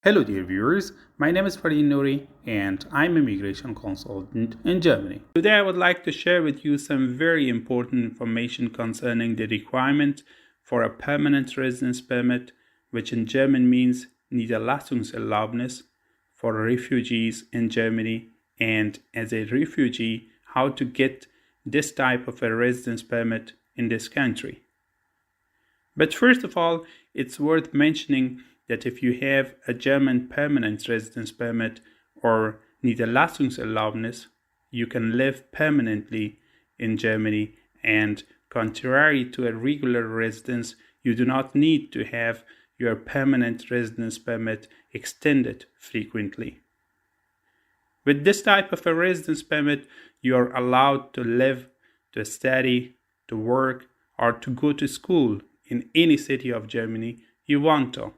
Hello dear viewers, my name is Farid Nouri and I'm an immigration consultant in Germany. Today I would like to share with you some very important information concerning the requirement for a permanent residence permit, which in German means Niederlassungserlaubnis, for refugees in Germany, and as a refugee, how to get this type of a residence permit in this country. But first of all, it's worth mentioning that if you have a German permanent residence permit or Niederlassungserlaubnis, you can live permanently in Germany, and contrary to a regular residence, you do not need to have your permanent residence permit extended frequently. With this type of a residence permit, you are allowed to live, to study, to work, or to go to school in any city of Germany you want to,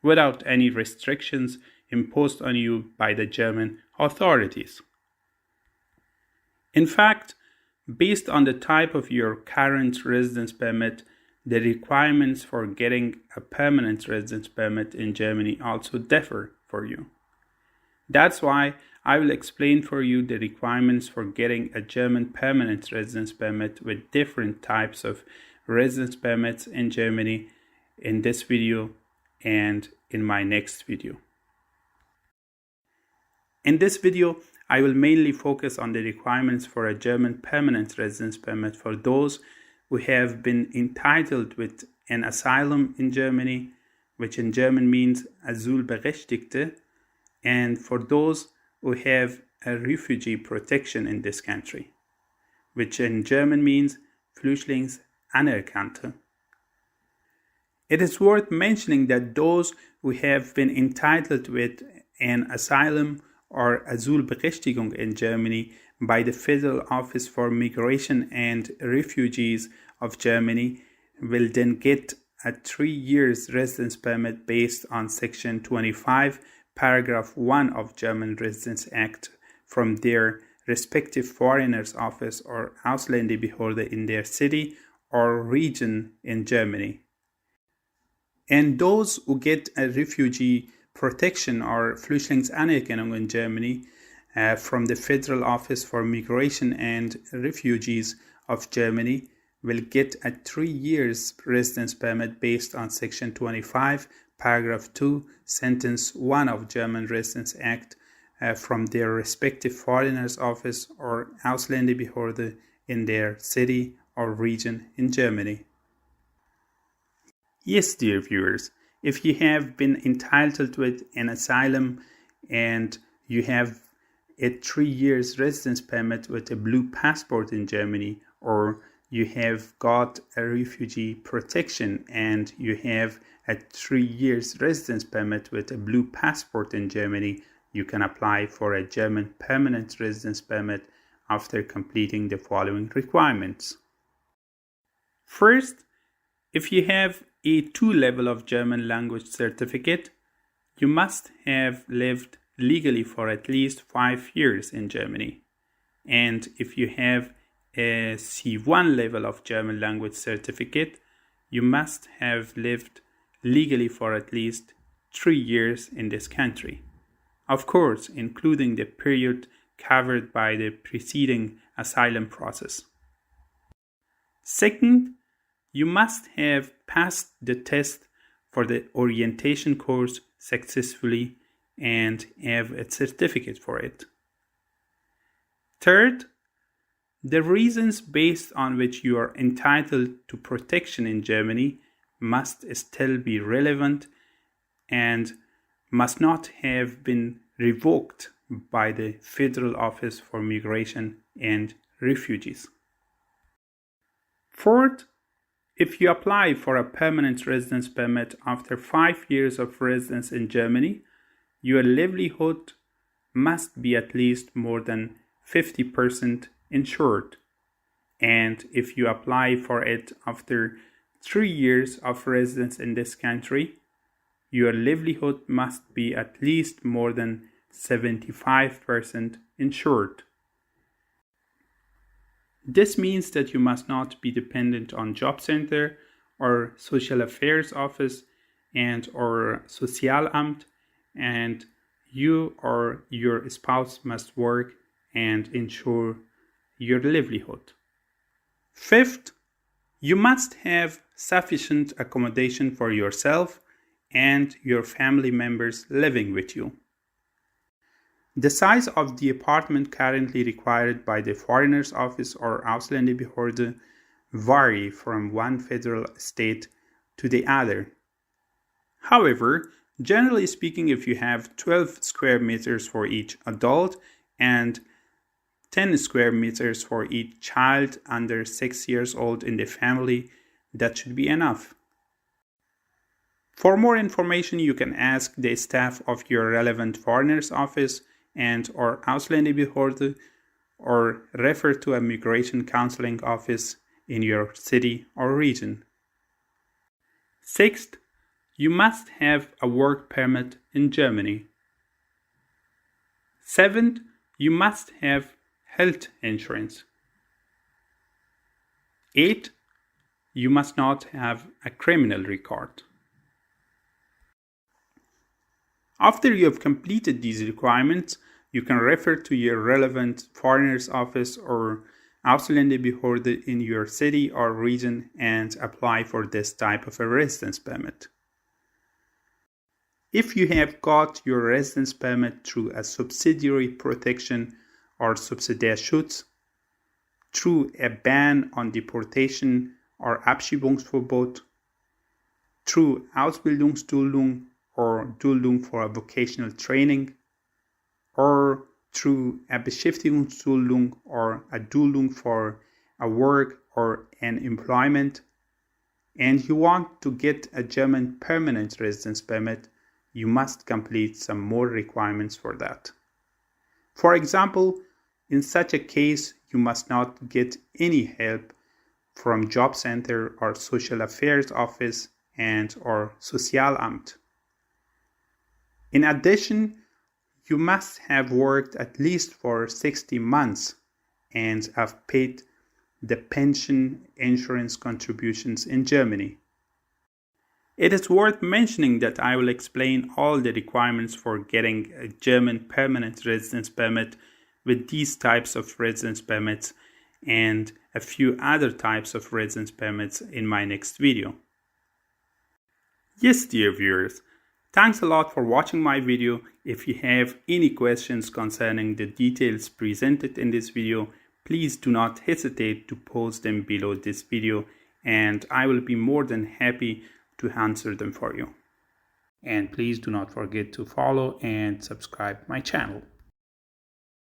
without any restrictions imposed on you by the German authorities. In fact, based on the type of your current residence permit, the requirements for getting a permanent residence permit in Germany also differ for you. That's why I will explain for you the requirements for getting a German permanent residence permit with different types of residence permits in Germany in this video and in my next video. In this video, I will mainly focus on the requirements for a German permanent residence permit for those who have been entitled with an asylum in Germany, which in German means Asylberechtigte, and for those who have a refugee protection in this country, which in German means Flüchtlingsanerkannte. It is worth mentioning that those who have been entitled with an asylum or Asylberechtigung in Germany by the Federal Office for Migration and Refugees of Germany will then get a 3 years residence permit based on Section 25, Paragraph 1 of German Residence Act from their respective foreigners office or Ausländerbehörde in their city or region in Germany. And those who get a refugee protection or Flüchtlingsanerkannte in Germany from the Federal Office for Migration and Refugees of Germany will get a 3 years residence permit based on Section 25, Paragraph 2, Sentence 1 of German Residence Act from their respective foreigners office or Ausländerbehörde in their city or region in Germany. Yes, dear viewers, if you have been entitled with an asylum and you have a 3 years residence permit with a blue passport in Germany, or you have got a refugee protection and you have a 3 years residence permit with a blue passport in Germany, you can apply for a German permanent residence permit after completing the following requirements. First, if you have A2 level of German language certificate, you must have lived legally for at least 5 years in Germany. And if you have a C1 level of German language certificate, you must have lived legally for at least 3 years in this country. Of course, including the period covered by the preceding asylum process. Second, you must have passed the test for the orientation course successfully and have a certificate for it. Third, the reasons based on which you are entitled to protection in Germany must still be relevant and must not have been revoked by the Federal Office for Migration and Refugees. Fourth, if you apply for a permanent residence permit after 5 years of residence in Germany, your livelihood must be at least more than 50% insured. And if you apply for it after 3 years of residence in this country, your livelihood must be at least more than 75% insured. This means that you must not be dependent on job center or social affairs office and or Sozialamt, and you or your spouse must work and ensure your livelihood. Fifth, you must have sufficient accommodation for yourself and your family members living with you. The size of the apartment currently required by the Foreigners Office or Ausländerbehörde vary from one federal state to the other. However, generally speaking, if you have 12 square meters for each adult and 10 square meters for each child under 6 years old in the family, that should be enough. For more information, you can ask the staff of your relevant Foreigners Office and or Ausländerbehörde, or refer to a migration counseling office in your city or region. Sixth, you must have a work permit in Germany. Seventh, you must have health insurance. 8. You must not have a criminal record. After you have completed these requirements, you can refer to your relevant Foreigners Office or Ausländerbehörde in your city or region and apply for this type of a residence permit. If you have got your residence permit through a subsidiary protection or Subsidiärschutz, through a ban on deportation or Abschiebungsverbot, through Ausbildungsduldung or Duldung for a vocational training, or through a Beschäftigungsduldung or a Duldung for a work or an employment, and you want to get a German permanent residence permit, you must complete some more requirements for that. For example, in such a case, you must not get any help from Job Center or Social Affairs Office and or Sozialamt. In addition, you must have worked at least for 60 months and have paid the pension insurance contributions in Germany. It is worth mentioning that I will explain all the requirements for getting a German permanent residence permit with these types of residence permits and a few other types of residence permits in my next video. Yes, dear viewers, thanks a lot for watching my video. If you have any questions concerning the details presented in this video, please do not hesitate to post them below this video and I will be more than happy to answer them for you. And please do not forget to follow and subscribe my channel.